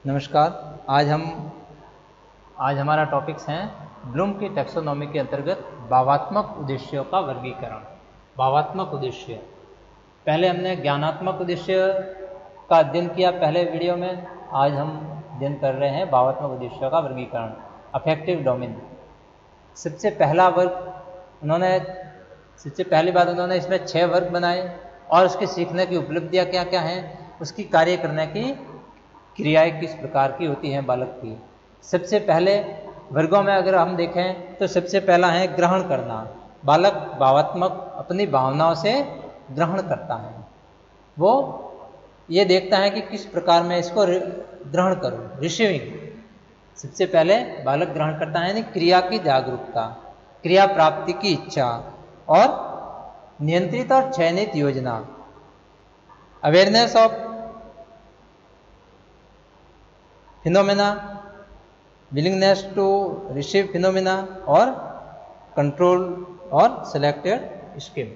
नमस्कार। आज हमारा टॉपिक्स हैं ब्लूम की टैक्सोनॉमी के अंतर्गत भावात्मक उद्देश्यों का वर्गीकरण। भावात्मक उद्देश्य, पहले हमने ज्ञानात्मक उद्देश्य का अध्ययन किया पहले वीडियो में। आज हम अध्ययन कर रहे हैं भावात्मक उद्देश्यों का वर्गीकरण, अफेक्टिव डोमेन। सबसे पहला वर्ग सबसे पहली बात उन्होंने इसमें 6 वर्ग बनाए और उसके सीखने की उपलब्धियां क्या क्या हैं, उसकी कार्य करने की क्रियाएं किस प्रकार की होती हैं बालक की। सबसे पहले वर्गों में अगर हम देखें तो सबसे पहला है ग्रहण करना। बालक भावात्मक अपनी भावनाओं से ग्रहण करता है, वो ये देखता है कि किस प्रकार मैं इसको ग्रहण करूं, रिसीविंग। सबसे पहले बालक ग्रहण करता है, यानी क्रिया की जागरूकता, क्रिया प्राप्ति की इच्छा और नियंत्रित और चयनित योजना, awareness of phenomena, willingness to receive phenomena और कंट्रोल और सिलेक्टेड स्कीम।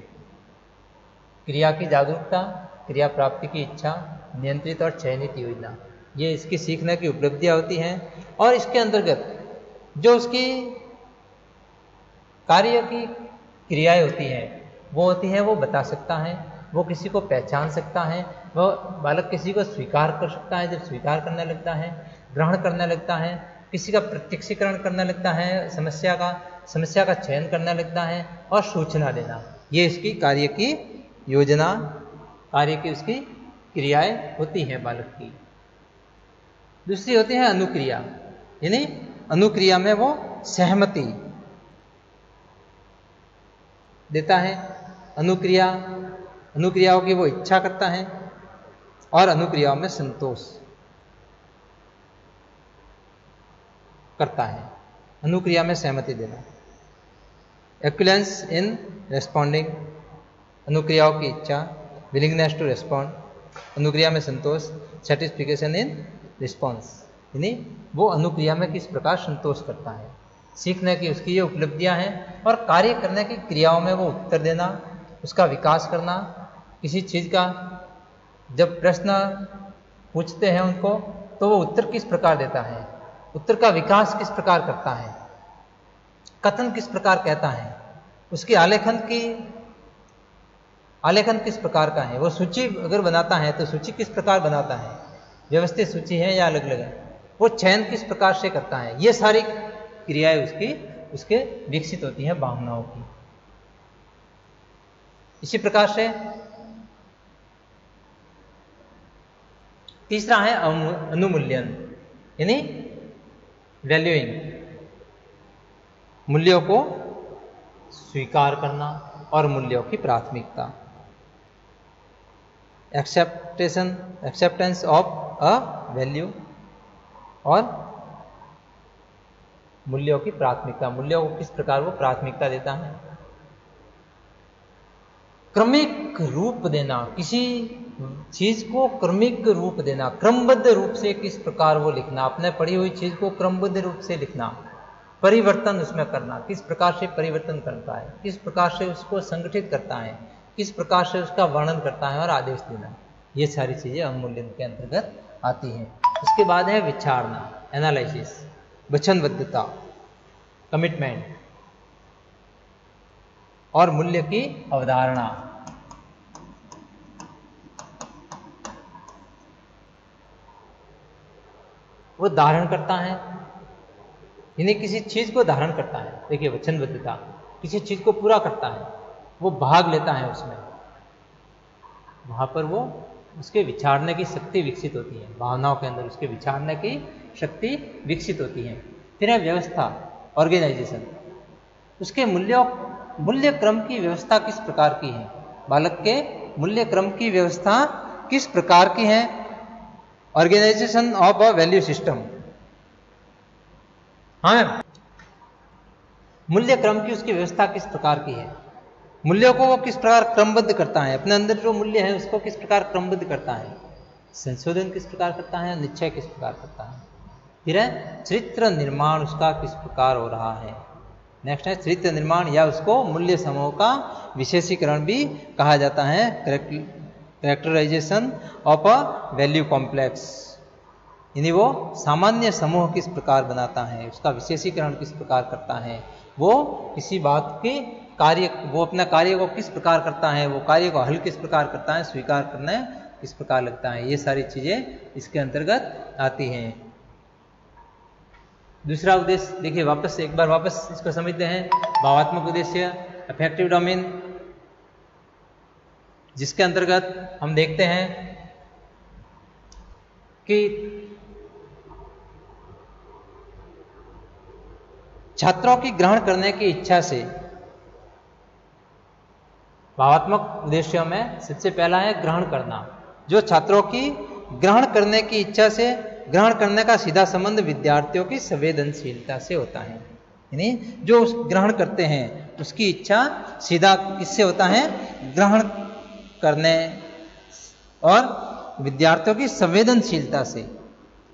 क्रिया की जागरूकता, क्रिया प्राप्ति की इच्छा, नियंत्रित और चयनित योजना, ये इसकी सीखने की उपलब्धियां होती हैं। और इसके अंतर्गत जो उसकी कार्य की क्रियाएं होती हैं वो बता सकता है, वो किसी को पहचान सकता है, वो बालक किसी को स्वीकार कर सकता है। जब स्वीकार करने लगता है, ग्रहण करने लगता है, किसी का प्रत्यक्षीकरण करने लगता है, समस्या का चयन करने लगता है और सूचना देना, ये इसकी कार्य की योजना, कार्य की उसकी क्रियाएं होती हैं बालक की। दूसरी होती है अनुक्रिया, यानी अनुक्रिया में वो सहमति देता है। अनुक्रियाओं की वो इच्छा करता है और अनुक्रियाओं में संतोष करता है। अनुक्रिया में सहमति देना, एक्विलेंस इन रेस्पॉन्डिंग, अनुक्रियाओं की इच्छा, विलिंगनेस टू रेस्पॉन्ड, अनुक्रिया में संतोष, सेटिस्फिकेशन इन रिस्पॉन्स, यानी वो अनुक्रिया में किस प्रकार संतोष करता है। सीखने की उसकी ये उपलब्धियां हैं। और कार्य करने की क्रियाओं में वो उत्तर देना, उसका विकास करना। किसी चीज का जब प्रश्न पूछते हैं उनको, तो वो उत्तर किस प्रकार देता है, उत्तर का विकास किस प्रकार करता है, कथन किस प्रकार कहता है, उसकी आलेखन किस प्रकार का है। वो सूची अगर बनाता है तो सूची किस प्रकार बनाता है, व्यवस्थित सूची है या अलग अलग है, वो चयन किस प्रकार से करता है। ये सारी क्रियाएं उसके विकसित होती हैं भावनाओं की। इसी प्रकार से तीसरा है अनुमूल्यन, यानी वैल्यूइंग, मूल्यों को स्वीकार करना और मूल्यों की प्राथमिकता, एक्सेप्टेंस ऑफ अ वैल्यू और मूल्यों की प्राथमिकता, मूल्यों को किस प्रकार वो प्राथमिकता देता है। क्रमिक रूप देना, किसी चीज को क्रमिक रूप देना, क्रमबद्ध रूप से किस प्रकार वो लिखना, अपने पढ़ी हुई चीज को क्रमबद्ध रूप से लिखना, परिवर्तन उसमें करना, किस प्रकार से परिवर्तन करता है, किस प्रकार से उसको संगठित करता है, किस प्रकार से उसका वर्णन करता है और आदेश देना, ये सारी चीजें अवमूल्यन के अंतर्गत आती हैं। उसके बाद है विचारना, एनालिसिस, वचनबद्धता, कमिटमेंट और मूल्य की अवधारणा। वो धारण करता है, यानी किसी चीज को धारण करता है। देखिए वचनबद्धता, किसी चीज को पूरा करता है, वो भाग लेता है उसमें, वहां पर वो उसके विचारने की शक्ति विकसित होती है, भावनाओं के अंदर उसके विचारने की शक्ति विकसित होती है। फिर है व्यवस्था, ऑर्गेनाइजेशन, उसके मूल्य क्रम की व्यवस्था किस प्रकार की है, बालक के मूल्य क्रम की व्यवस्था किस प्रकार की है। Organisation of a value system, हाँ, मूल्य क्रम की उसकी व्यवस्था किस प्रकार की है, मूल्यों को वो किस प्रकार क्रमबद्ध करता है, अपने अंदर जो मूल्य है उसको किस प्रकार क्रमबद्ध करता है, संशोधन किस प्रकार करता है, निश्चय किस प्रकार करता है। फिर है चरित्र निर्माण, उसका किस प्रकार हो रहा है। नेक्स्ट है चरित्र निर्माण, या उसको मूल्य समूह का विशेषीकरण भी कहा जाता है, characterisation of a value complex. यानी वो सामान्य समूह किस प्रकार बनाता है, उसका विशेषीकरण किस प्रकार करता है, वो किसी बात के कार्य, वो अपना कार्य को किस प्रकार करता है, वो कार्य को हल किस प्रकार करता है, स्वीकार करना किस प्रकार लगता है, ये सारी चीजें इसके अंतर्गत आती हैं। दूसरा उद्देश्य देखिए, वापस एक बार वापस इसको समझते हैं। भावात्मक उद्देश्य, अफेक्टिव डोमेन, जिसके अंतर्गत हम देखते हैं कि छात्रों की ग्रहण करने की इच्छा से, भावात्मक उद्देश्यों में सबसे पहला है ग्रहण करना। जो छात्रों की ग्रहण करने की इच्छा से, ग्रहण करने का सीधा संबंध विद्यार्थियों की संवेदनशीलता से होता है। यानी जो ग्रहण करते हैं उसकी इच्छा सीधा किससे होता है, ग्रहण करने, और विद्यार्थियों की संवेदनशीलता से,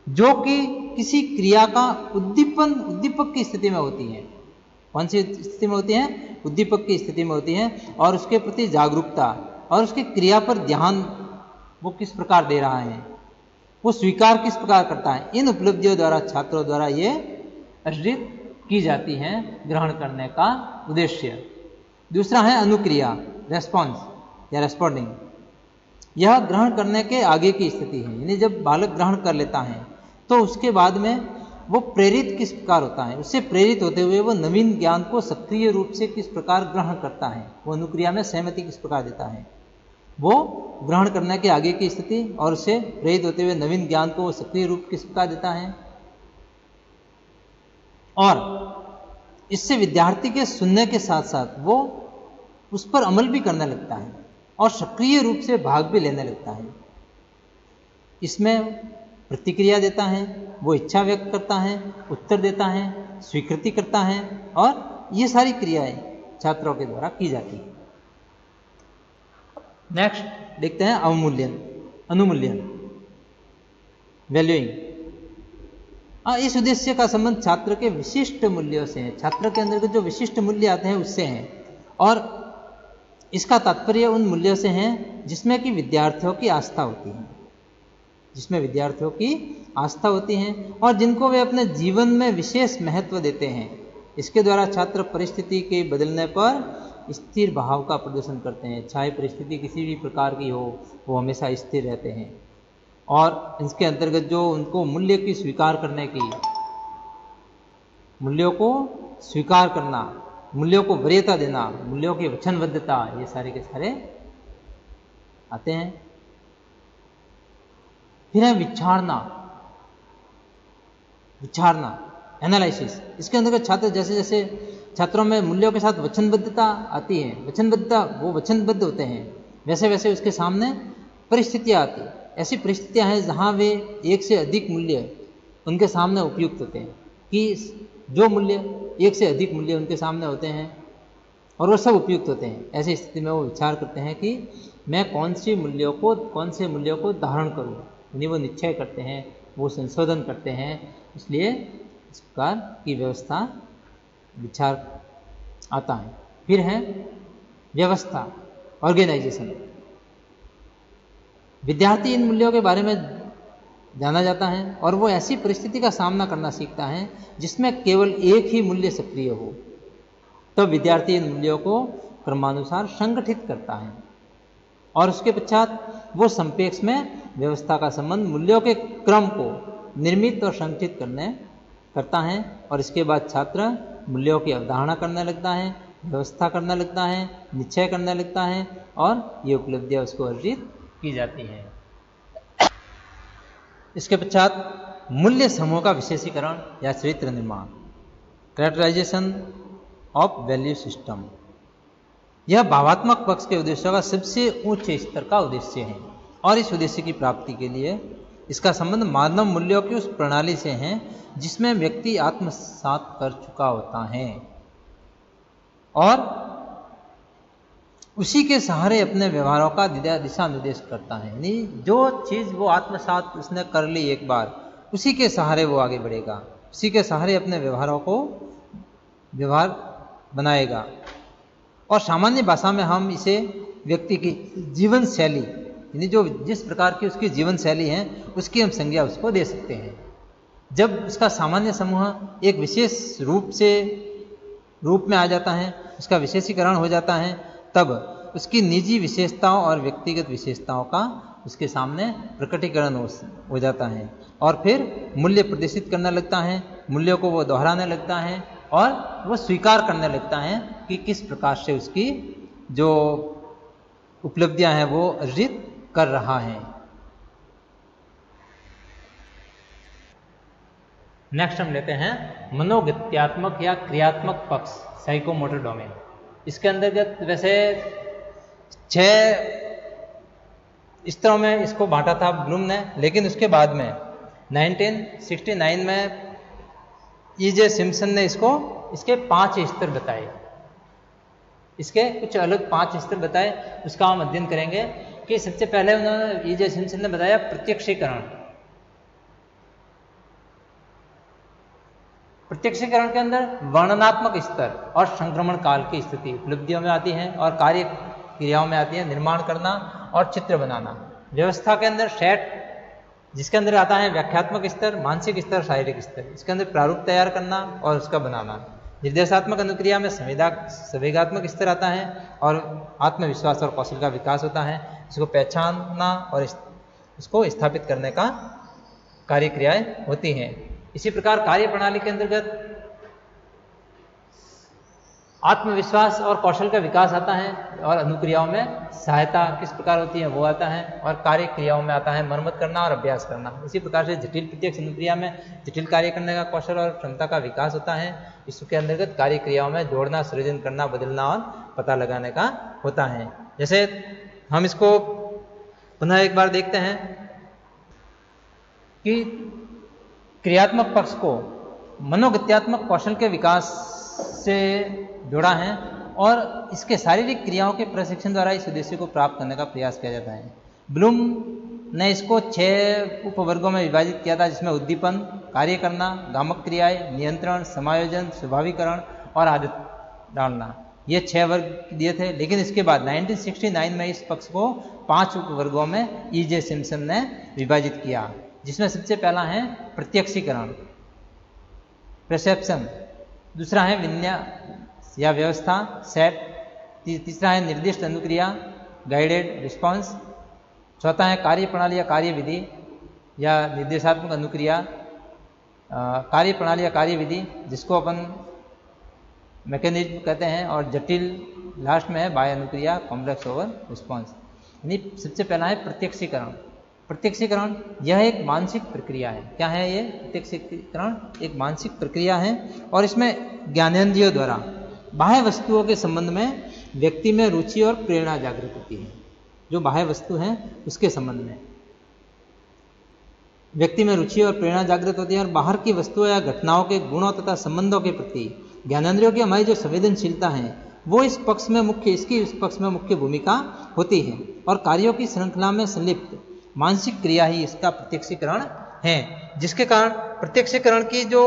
जो कि किसी क्रिया का उद्दीपक की स्थिति में होती है। कौन सी स्थिति में होती है, उद्दीपक की स्थिति में होती है, और उसके प्रति जागरूकता और उसकी क्रिया पर ध्यान वो किस प्रकार दे रहा है, वो स्वीकार किस प्रकार करता है। इन उपलब्धियों द्वारा छात्रों द्वारा ये अर्जित की जाती हैं ग्रहण करने का उद्देश्य। दूसरा है अनुक्रिया, रेस्पॉन्स या रेस्पॉन्डिंग। यह ग्रहण करने के आगे की स्थिति है। यानी जब बालक ग्रहण कर लेता है तो उसके बाद में वो प्रेरित किस प्रकार होता है, उससे प्रेरित होते हुए वो नवीन ज्ञान को सक्रिय रूप से किस प्रकार ग्रहण करता है, वो अनुक्रिया में सहमति किस प्रकार देता है। वो ग्रहण करने के आगे की स्थिति और उससे प्रेरित होते हुए नवीन ज्ञान को वो सक्रिय रूप किस प्रकार देता है, और इससे विद्यार्थी के सुनने के साथ साथ वो उस पर अमल भी करने लगता है और सक्रिय रूप से भाग भी लेने लगता है। इसमें प्रतिक्रिया देता है, वो इच्छा व्यक्त करता है, उत्तर देता है, स्वीकृति करता है, और ये सारी क्रियाएं छात्रों के द्वारा की जाती है। नेक्स्ट देखते हैं अवमूल्यन, अनुमूल्यन, वैल्यूइंग। इस उद्देश्य का संबंध छात्र के विशिष्ट मूल्यों से है। छात्र के अंदर जो विशिष्ट मूल्य आते हैं उससे हैं, और इसका तात्पर्य उन मूल्यों से है जिसमें कि विद्यार्थियों की आस्था होती है, जिसमें विद्यार्थियों की आस्था होती है और जिनको वे अपने जीवन में विशेष महत्व देते हैं। इसके द्वारा छात्र परिस्थिति के बदलने पर स्थिर भाव का प्रदर्शन करते हैं। चाहे परिस्थिति किसी भी प्रकार की हो, वो हमेशा स्थिर रहते हैं। और इसके अंतर्गत जो उनको मूल्य की स्वीकार करने की, मूल्यों को स्वीकार करना, मूल्यों को वरीयता देना, मूल्यों की वचनबद्धता, ये सारे के सारे आते हैं। फिर है विचारना, एनालिसिस। इसके अंतर्गत छात्र जैसे जैसे छात्रों में मूल्यों के साथ वचनबद्धता आती है, वचनबद्धता, वो वचनबद्ध होते हैं, वैसे वैसे उसके सामने परिस्थितियां आती है। ऐसी परिस्थितियां हैं जहां वे एक से अधिक मूल्य उनके सामने उपयुक्त होते हैं, कि जो मूल्य, एक से अधिक मूल्य उनके सामने होते हैं और वो सब उपयुक्त होते हैं। ऐसी स्थिति में वो विचार करते हैं कि मैं कौन से मूल्यों को धारण करूं। यानी वो निश्चय करते हैं, वो संशोधन करते हैं। इसलिए इस प्रकार की व्यवस्था, विचार आता है। फिर है व्यवस्था, ऑर्गेनाइजेशन। विद्यार्थी इन मूल्यों के बारे में जाना जाता है और वो ऐसी परिस्थिति का सामना करना सीखता है जिसमें केवल एक ही मूल्य सक्रिय हो। तब विद्यार्थी इन मूल्यों को क्रमानुसार संगठित करता है और उसके पश्चात वो संपेक्ष में व्यवस्था का संबंध मूल्यों के क्रम को निर्मित और संगठित करता है। और इसके बाद छात्र मूल्यों की अवधारणा करने लगता है, व्यवस्था करने लगता है, निश्चय करने लगता है, और ये उपलब्धियां उसको अर्जित की जाती हैं। इसके पश्चात मूल्य समूह का विशेषीकरण या चरित्र निर्माण, कैरेक्टराइजेशन ऑफ वैल्यू सिस्टम। यह भावात्मक पक्ष के उद्देश्यों का सबसे उच्च स्तर का उद्देश्य है और इस उद्देश्य की प्राप्ति के लिए इसका संबंध मानव मूल्यों की उस प्रणाली से है जिसमें व्यक्ति आत्मसात कर चुका होता है और उसी के सहारे अपने व्यवहारों का दिशा निर्देश करता है। यानी जो चीज़ वो आत्मसात उसने कर ली एक बार, उसी के सहारे वो आगे बढ़ेगा, उसी के सहारे अपने व्यवहारों को व्यवहार बनाएगा। और सामान्य भाषा में हम इसे व्यक्ति की जीवन शैली यानी जो जिस प्रकार की उसकी जीवन शैली है उसकी हम संज्ञा उसको दे सकते हैं। जब उसका सामान्य समूह एक विशेष रूप में आ जाता है, उसका विशेषीकरण हो जाता है, तब उसकी निजी विशेषताओं और व्यक्तिगत विशेषताओं का उसके सामने प्रकटीकरण हो जाता है और फिर मूल्य प्रदर्शित करने लगता है, मूल्यों को वो दोहराने लगता है और वो स्वीकार करने लगता है कि किस प्रकार से उसकी जो उपलब्धियां हैं वो अर्जित कर रहा है। नेक्स्ट हम लेते हैं मनोगत्यात्मक या क्रियात्मक पक्ष, साइकोमोटर डोमेन। इसके अंतर्गत वैसे 6 स्तरों में इसको बांटा था ब्लूम ने, लेकिन उसके बाद में 1969 में E.J. सिम्पसन ने इसके 5 स्तर बताए। इसके कुछ अलग 5 स्तर बताए, उसका हम अध्ययन करेंगे। कि सबसे पहले उन्होंने E.J. सिम्पसन ने बताया प्रत्यक्षीकरण। प्रत्यक्षीकरण के अंदर वर्णनात्मक स्तर और संक्रमण काल की स्थिति उपलब्धियों में आती है और कार्य क्रियाओं में आती है, निर्माण करना और चित्र बनाना। व्यवस्था के अंदर सेट, जिसके अंदर आता है व्याख्यात्मक स्तर, मानसिक स्तर, शारीरिक स्तर। इसके अंदर प्रारूप तैयार करना और उसका बनाना। निर्देशात्मक अनुक्रिया में संवेगात्मक स्तर आता है और आत्मविश्वास और कौशल का विकास होता है। इसको पहचानना और इसको स्थापित करने का कार्य क्रियाएं होती हैं। इसी प्रकार कार्य प्रणाली के अंतर्गत आत्मविश्वास और कौशल का विकास आता है और अनुक्रियाओं में सहायता किस प्रकार होती है वो आता है और कार्य क्रियाओं में आता है मरम्मत करना और अभ्यास करना। इसी प्रकार से जटिल प्रत्यक्ष अनुक्रिया में जटिल कार्य करने का कौशल और क्षमता का विकास होता है। इसके अंतर्गत कार्य क्रियाओं में जोड़ना, सृजन करना, बदलना और पता लगाने का होता है। जैसे हम इसको पुनः एक बार देखते हैं कि क्रियात्मक पक्ष को मनोगत्यात्मक कौशल के विकास से जोड़ा है और इसके शारीरिक क्रियाओं के प्रशिक्षण द्वारा इस उद्देश्य को प्राप्त करने का प्रयास किया जाता है। ब्लूम ने इसको 6 उपवर्गों में विभाजित किया था, जिसमें उद्दीपन, कार्य करना, गामक क्रियाएं, नियंत्रण, समायोजन, स्वाभाविकरण और आदत डालना, ये 6 वर्ग दिए थे। लेकिन इसके बाद 1969 में इस पक्ष को 5 उपवर्गों में E.J. सिम्पसन ने विभाजित किया, जिसमें सबसे पहला है प्रत्यक्षीकरण, परसेप्शन। दूसरा है विन्यास या व्यवस्था, सेट। तीसरा है निर्दिष्ट अनुक्रिया, गाइडेड रिस्पॉन्स। चौथा है कार्य प्रणाली या कार्य विधि या निर्देशात्मक अनुक्रिया, कार्य प्रणाली या कार्य विधि, जिसको अपन मैकेनिज्म कहते हैं। और जटिल लास्ट में है बाह्य अनुक्रिया, कॉम्प्लेक्स ओवर रिस्पॉन्स। यानी सबसे पहला है प्रत्यक्षीकरण। प्रत्यक्षीकरण यह एक मानसिक प्रक्रिया है। क्या है ये? प्रत्यक्षीकरण एक मानसिक प्रक्रिया है और इसमें ज्ञानेंद्रियों द्वारा बाह्य वस्तुओं के संबंध में व्यक्ति में रुचि और प्रेरणा जागृत होती है। जो बाह्य वस्तु है उसके संबंध में व्यक्ति में रुचि और प्रेरणा जागृत होती है और बाहर की वस्तुओं या घटनाओं के गुणों तथा संबंधों के प्रति ज्ञानेंद्रियों की हमारी जो संवेदनशीलता है वो इस पक्ष में मुख्य भूमिका होती है। और कार्यों की श्रृंखला में संलिप्त मानसिक क्रिया ही इसका प्रत्यक्षीकरण है, जिसके कारण प्रत्यक्षीकरण की जो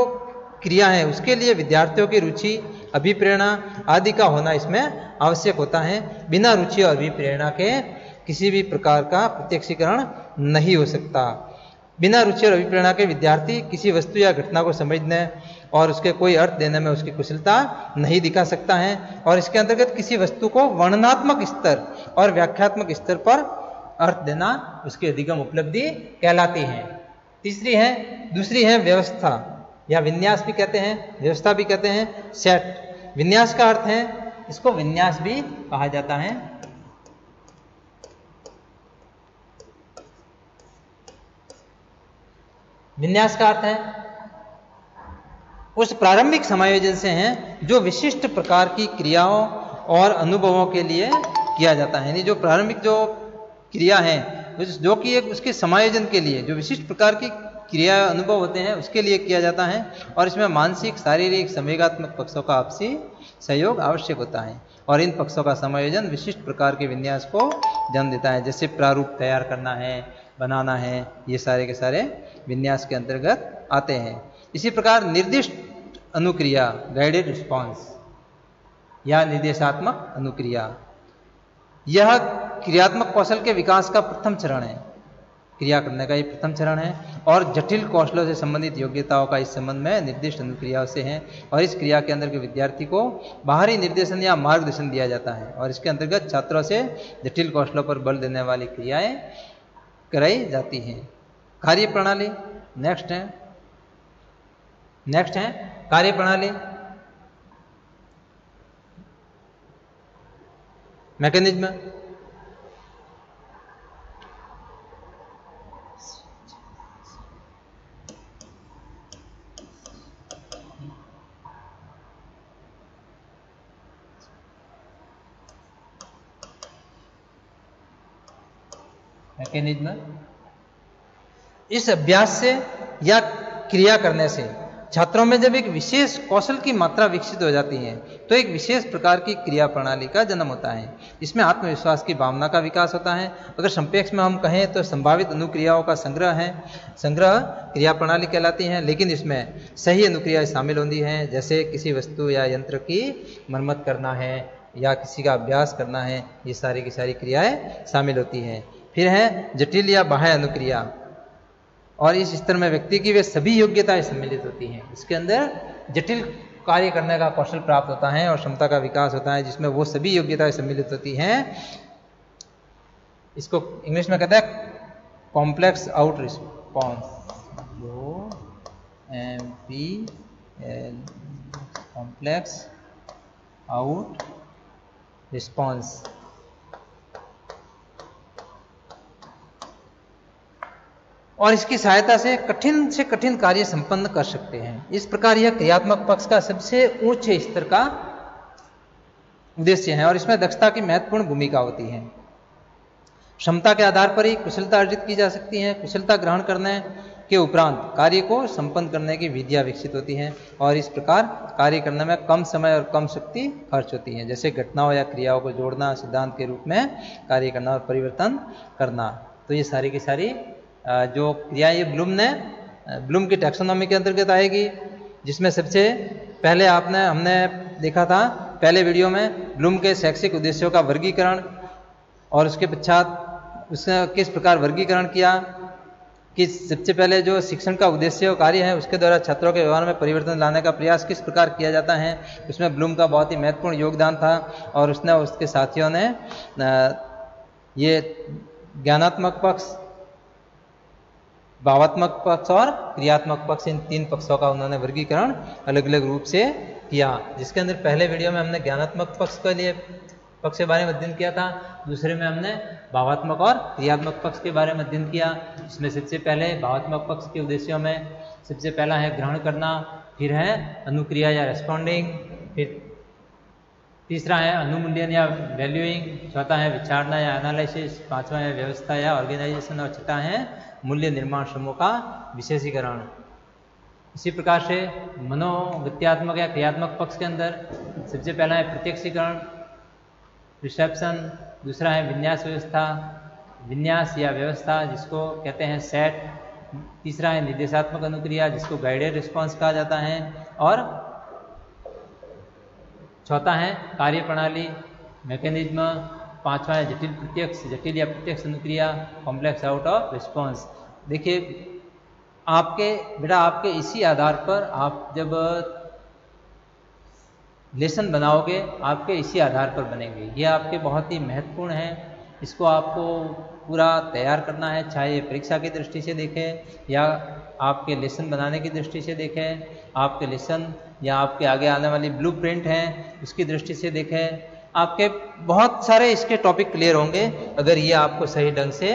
क्रिया है उसके लिए विद्यार्थियों की रुचि, अभिप्रेरणा आदि का होना इसमें आवश्यक होता है। बिना रुचि और अभिप्रेरणा के किसी भी प्रकार का प्रत्यक्षीकरण नहीं हो सकता। बिना रुचि और अभिप्रेरणा के विद्यार्थी किसी वस्तु या घटना को समझने और उसके कोई अर्थ देने में उसकी कुशलता नहीं दिखा सकता है। और इसके अंतर्गत किसी वस्तु को वर्णनात्मक स्तर और व्याख्यात्मक स्तर पर अर्थ देना उसकी अधिगम उपलब्धि कहलाती है। दूसरी है व्यवस्था या विन्यास भी कहते हैं, व्यवस्था भी कहते हैं, सेट। विन्यास का अर्थ है, इसको विन्यास भी कहा जाता है। विन्यास का अर्थ है उस प्रारंभिक समायोजन से है जो विशिष्ट प्रकार की क्रियाओं और अनुभवों के लिए किया जाता है। यानी जो प्रारंभिक जो क्रिया है जो कि एक उसके समायोजन के लिए जो विशिष्ट प्रकार की क्रिया अनुभव होते हैं उसके लिए किया जाता है। और इसमें मानसिक, शारीरिक, संवेगात्मक पक्षों का आपसी सहयोग आवश्यक होता है और इन पक्षों का समायोजन विशिष्ट प्रकार के विन्यास को जन्म देता है। जैसे प्रारूप तैयार करना है, बनाना है, ये सारे के सारे विन्यास के अंतर्गत आते हैं। इसी प्रकार निर्दिष्ट अनुक्रिया, गाइडेड रिस्पॉन्स या निर्देशात्मक अनुक्रिया, यह क्रियात्मक कौशल के विकास का प्रथम चरण है। क्रिया करने का ये प्रथम चरण है और जटिल कौशलों से संबंधित योग्यताओं का इस संबंध में निर्दिष्ट अनुक्रियाओं से है। और इस क्रिया के अंदर के विद्यार्थी को बाहरी निर्देशन या मार्गदर्शन दिया जाता है और इसके अंतर्गत छात्रों से जटिल कौशलों पर बल देने वाली क्रियाएं कराई जाती हैं। कार्य प्रणाली नेक्स्ट है कार्य प्रणाली। मैकेनिज्म इस अभ्यास से या क्रिया करने से छात्रों में जब एक विशेष कौशल की मात्रा विकसित हो जाती है तो एक विशेष प्रकार की क्रिया प्रणाली का जन्म होता है। इसमें आत्मविश्वास की भावना का विकास होता है। अगर संक्षेप में हम कहें तो संभावित अनुक्रियाओं का संग्रह क्रिया प्रणाली कहलाती है, लेकिन इसमें सही अनुक्रियाएं शामिल होती हैं, जैसे किसी वस्तु या यंत्र की मरम्मत करना है या किसी का अभ्यास करना है, ये सारी की सारी क्रियाएं शामिल होती हैं। फिर है जटिल या बाह्य अनुक्रिया, और इस स्तर में व्यक्ति की वे सभी योग्यताएं सम्मिलित होती हैं। इसके अंदर जटिल कार्य करने का कौशल प्राप्त होता है और क्षमता का विकास होता है जिसमें वो सभी योग्यताएं सम्मिलित होती हैं। इसको इंग्लिश में कहते हैं complex out response, complex out response. और इसकी सहायता से कठिन कार्य संपन्न कर सकते हैं। इस प्रकार यह क्रियात्मक पक्ष का सबसे उच्च स्तर का उद्देश्य है और इसमें दक्षता की महत्वपूर्ण भूमिका होती है। क्षमता के आधार पर ही कुशलता अर्जित की जा सकती है। कुशलता ग्रहण करने के उपरांत कार्य को संपन्न करने की विधियां विकसित होती हैं और इस प्रकार कार्य करने में कम समय और कम शक्ति खर्च होती है, जैसे घटनाओं या क्रियाओं को जोड़ना, सिद्धांत के रूप में कार्य करना और परिवर्तन करना। तो ये सारी की सारी जो क्रिया ये ब्लूम की टैक्सोनॉमी के अंतर्गत आएगी, जिसमें सबसे पहले हमने देखा था पहले वीडियो में ब्लूम के शैक्षिक उद्देश्यों का वर्गीकरण, और उसके पश्चात उसने किस प्रकार वर्गीकरण किया कि सबसे पहले जो शिक्षण का उद्देश्य कार्य है उसके द्वारा छात्रों के व्यवहार में परिवर्तन लाने का प्रयास किस प्रकार किया जाता है, उसमें ब्लूम का बहुत ही महत्वपूर्ण योगदान था। और उसने उसके साथियों ने ये ज्ञानात्मक पक्ष, भावात्मक पक्ष और क्रियात्मक पक्ष, इन तीन पक्षों का उन्होंने वर्गीकरण अलग अलग रूप से किया, जिसके अंदर पहले वीडियो में हमने ज्ञानात्मक पक्ष के बारे में अध्ययन किया था, दूसरे में हमने भावात्मक और क्रियात्मक पक्ष के बारे में अध्ययन किया। इसमें सबसे पहले भावात्मक पक्ष के उद्देश्यों में सबसे पहला है ग्रहण करना, फिर है अनुक्रिया या रेस्पॉन्डिंग, फिर तीसरा है अनुमूल्यन या वैल्यूइंग, चौथा है विचारना या एनालिसिस, पांचवा है व्यवस्था या ऑर्गेनाइजेशन, और छठा है मूल्य निर्माण समूह का विशेषीकरण। इसी प्रकार से मनोविज्ञात्मक या क्रियात्मक पक्ष के अंदर सबसे पहला है प्रत्यक्षीकरण, रिसेप्शन, दूसरा है विन्यास या व्यवस्था जिसको कहते हैं सेट, तीसरा है निर्देशात्मक अनुक्रिया जिसको गाइडेड रिस्पॉन्स कहा जाता है, और चौथा है कार्य प्रणाली मैकेनिज्म, पांचवा है जटिल या प्रत्यक्ष अनुक्रिया कॉम्प्लेक्स आउट ऑफ रिस्पॉन्स। देखिए आपके इसी आधार पर आप जब लेसन बनाओगे आपके इसी आधार पर बनेंगे। ये आपके बहुत ही महत्वपूर्ण है, इसको आपको पूरा तैयार करना है, चाहे ये परीक्षा की दृष्टि से देखें या आपके लेसन बनाने की दृष्टि से देखें, आपके लेसन या आपके आगे आने वाली ब्लूप्रिंट है उसकी दृष्टि से देखें। आपके बहुत सारे इसके टॉपिक क्लियर होंगे। अगर ये आपको सही ढंग से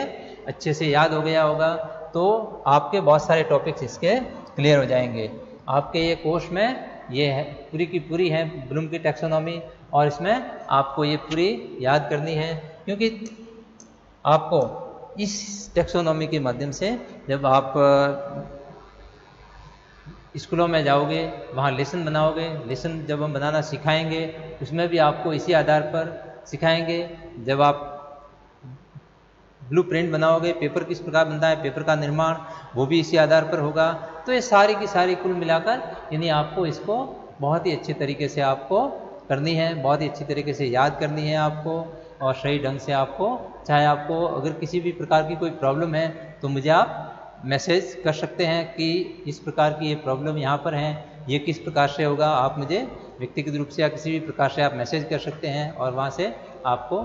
अच्छे से याद हो गया होगा तो आपके बहुत सारे टॉपिक्स इसके क्लियर हो जाएंगे। आपके ये कोर्स में ये है पूरी की पूरी है ब्लूम की टैक्सोनॉमी, और इसमें आपको ये पूरी याद करनी है, क्योंकि आपको इस टैक्सोनॉमी के माध्यम से जब आप स्कूलों में जाओगे वहाँ लेसन बनाओगे, लेसन जब हम बनाना सिखाएंगे उसमें भी आपको इसी आधार पर सिखाएंगे। जब आप ब्लूप्रिंट बनाओगे, पेपर किस प्रकार बनता है, पेपर का निर्माण वो भी इसी आधार पर होगा। तो ये सारी की सारी कुल मिलाकर यानी आपको इसको बहुत ही अच्छे तरीके से आपको करनी है, बहुत ही अच्छी तरीके से याद करनी है आपको। और सही ढंग से आपको, चाहे आपको अगर किसी भी प्रकार की कोई प्रॉब्लम है तो मुझे आप मैसेज कर सकते हैं कि इस प्रकार की ये प्रॉब्लम यहाँ पर है, ये किस प्रकार से होगा। आप मुझे व्यक्तिगत रूप से या किसी भी प्रकार से आप मैसेज कर सकते हैं और वहाँ से आपको